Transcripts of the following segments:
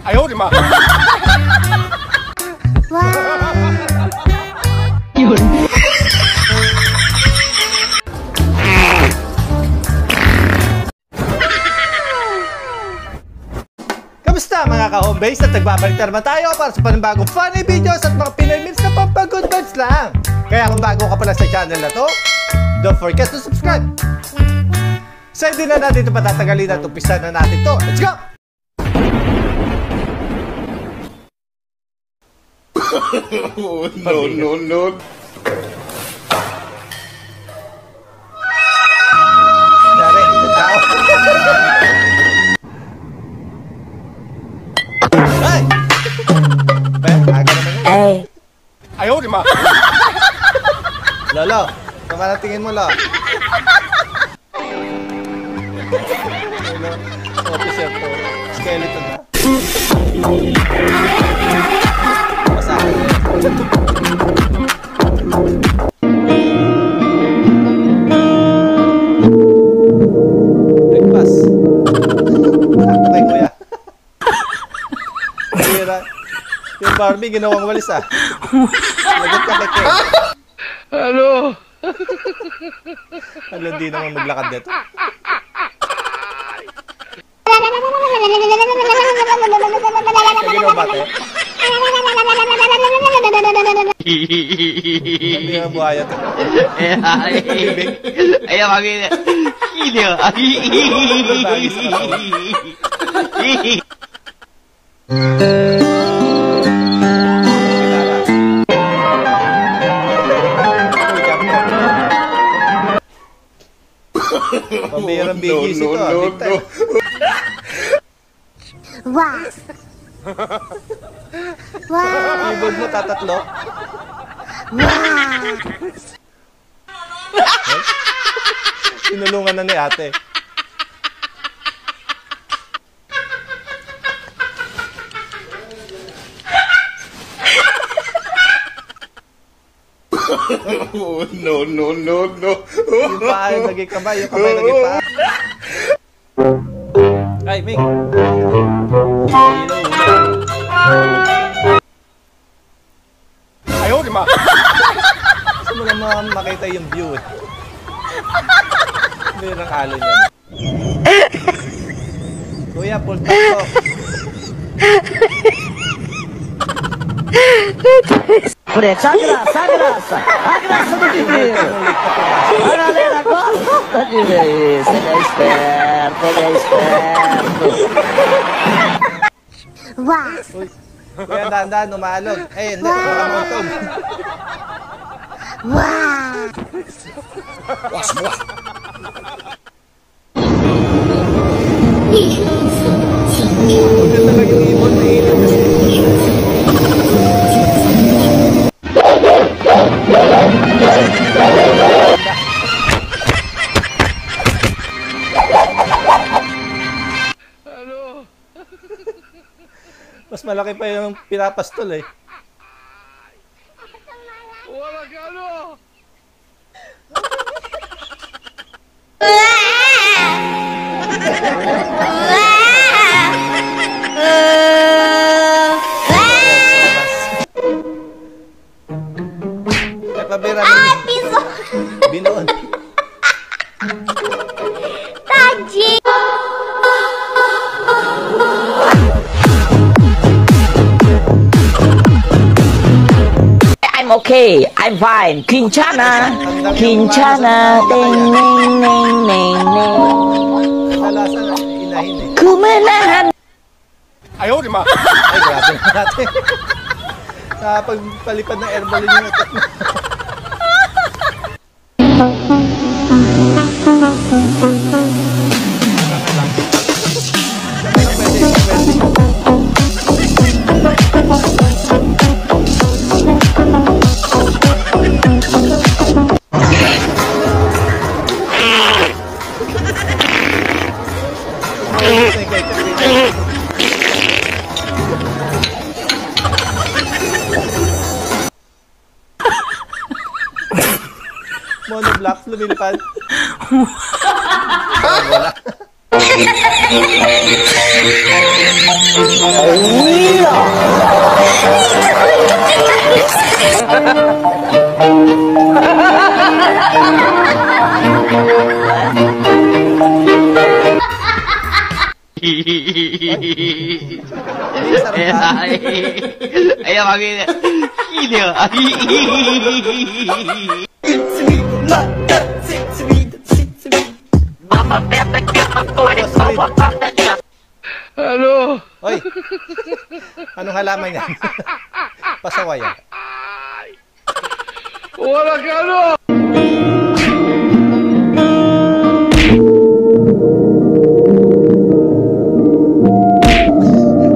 哎呦我的妈！有人。Kamusta mga ka-homebase at nagbabalik na naman tayo para sa panibagong funny videos at mga Pinoy memes na pampagood vibes lang. Kaya kung bago ka pala sa channel na to, don't forget to subscribe. So hindi na natin ito patatagalin at umpisa na natin to. Let's go! No. Dari, tao. Ay! Ben, aga naman yun. Ay. Ayaw, di ma. Lolo, naman ang tingin mo, lo. Officer to. Skeleton na. Masahin na yan. Nagpas. Sakto kay kuya. Yung Barbie, ginawang walis ah. Lagot ka kay kuya. Ano? Ano, di naman maglakad dito. Lagi na bate? Hindi na buhaya to. Ayaw magiging. Hindi o. Pambihirang BGC to ah, big time. Wow. Wow. Keyboard mo tatatlo. Wow. Sinulungan na ni ate. No. Yung paa yung naging kamay, yung kamay naging paa. Ay, Ming. Ayaw, di ma. Gusto mo naman makita yung view eh. Hindi ng alon yan. Kuya, full top ko. Preta, a graça do divino. A galera gosta de ver isso, ele é esperto. Uau. Kuya, dahan-dahan, umalog. Eh, hindi, makamontog. Uau. Huwag talaga yung ibon na ilog kasi. Ano? Mas malaki pa yung pinapastol eh. Wala ka ano? Ay, pabira. Binoon. Tadinho. I'm okay. I'm fine. Quinchana. Ding, ning. Kadalasan, inahin eh. Kumenahan. Ayaw, di ma. Ay, grabe na natin. Sa pagpalipad ng airball yung utak mo. Monoblocks, lumilipad. Wala. Ay, makina. Hideyo. Ano? Hoy! Anong halaman yan? Pasaway yan. Wala ka ano?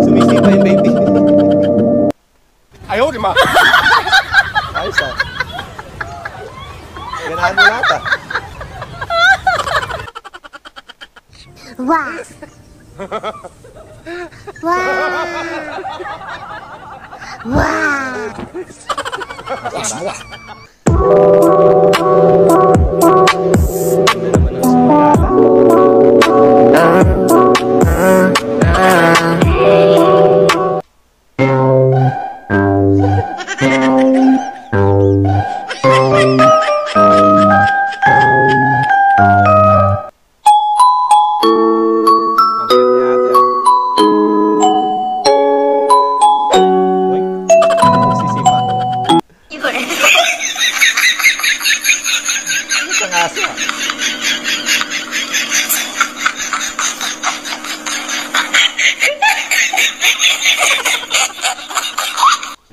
Sumisipa yung baby. Ayaw, di ma. Ayos ah. Ganahan mo lahat ah. Wow. Wow. Wow.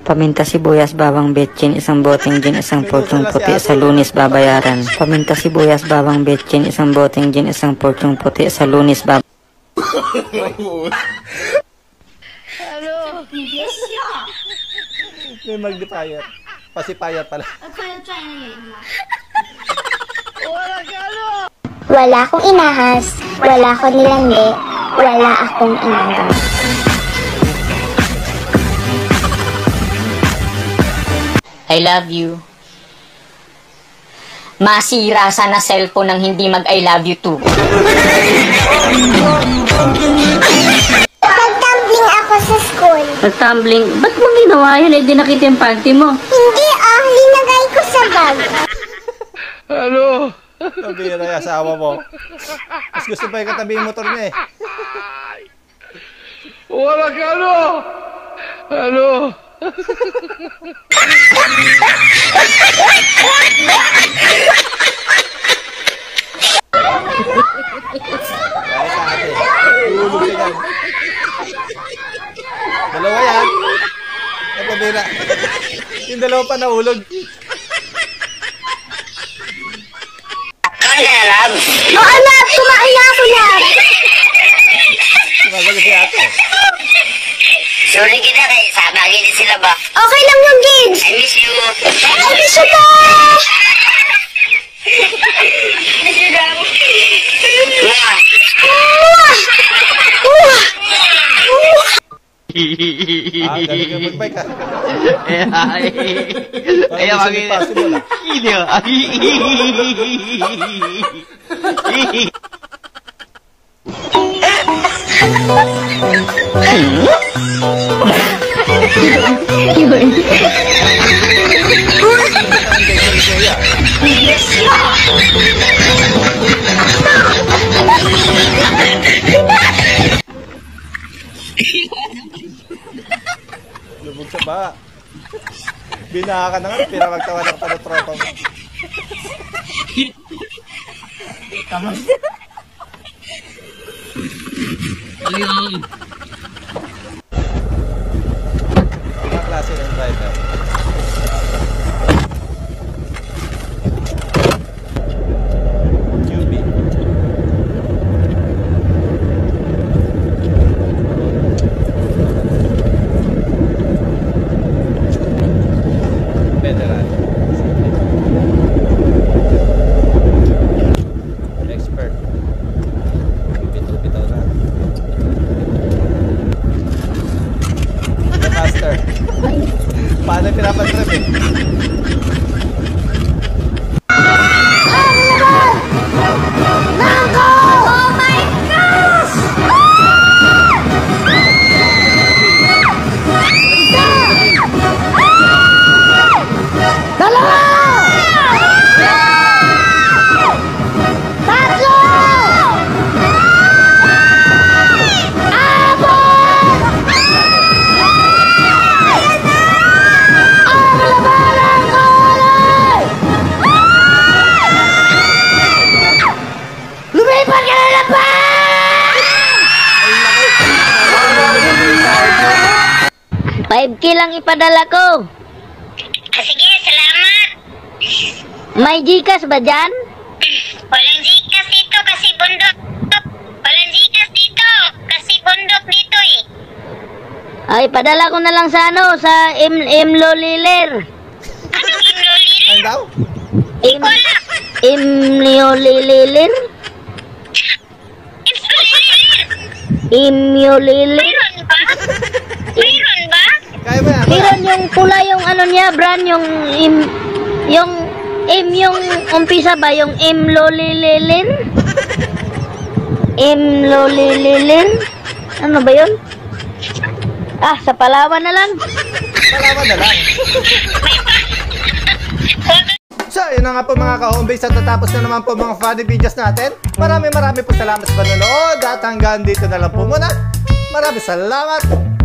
Paminta sibuyas, bawang betchin, isang boteng gin, isang porsyong puti, sa Lunes babayaran. Paminta sibuyas, bawang betchin, isang boteng gin, isang porsyong puti, sa Lunes babayaran. May magdipayat. Pasipayat pala. Wala akong inahas, wala akong nilandi, wala akong inanggang. I love you. Masira sana cellphone ng hindi mag-I love you too. Nag-tumbling ako sa school. Nag-tumbling? Ba't mo ginawa yun? Eh, di nakita yung panty mo. Hindi linagay ko sa bag. Ano? Nabira yung asawa mo. Mas gusto pa yung katabi yung motor niya eh. Wala ka ano? Ano? Kahit sa ate. Iulog ka yan. Dalawa yan. At nabira. Yung dalawa pa naulog. Oo, love! Kumain na ako, love! Sumasagot si ate. Sorry kita kay sama gini sila ba? Okay lang yung games! I miss you. I miss you po! Miss you daw. Mwah. Galing ka mag-bike ha. Ay, makina. Impossible ah. Hideyo. Lubog sa ba? Binaha ka na nga, pinamagtawa na ka pa ng tropa mo. Ibang klase ng driver. QB. Federal. Expert. Bitaw-bitaw na. Master. Paano pinapatrip eh? Oh my gosh! 5K lang ipadala ko. Sige, salamat. May Gcash ba dyan? Walang Gcash dito kasi bundok. Walang Gcash dito kasi bundok dito eh. Ay, padala ko na lang sa ano, sa Imloliler. Anong imlolilir? Ano daw? Wala. Imloliler? Imloliler? Mayroon ba? Mayroon ba? Kaya mo yan? Meron yung pula yung ano niya, brand, yung yung umpisa ba, yung Imloliler? Imloliler? Ano ba yun? Ah, sa Palawan na lang. Malaman na lang. So, yun na nga po mga ka-homebase at natapos na naman po mga funny videos natin. Maraming po salamat sa panonood at hanggang dito na lang po muna. Maraming salamat.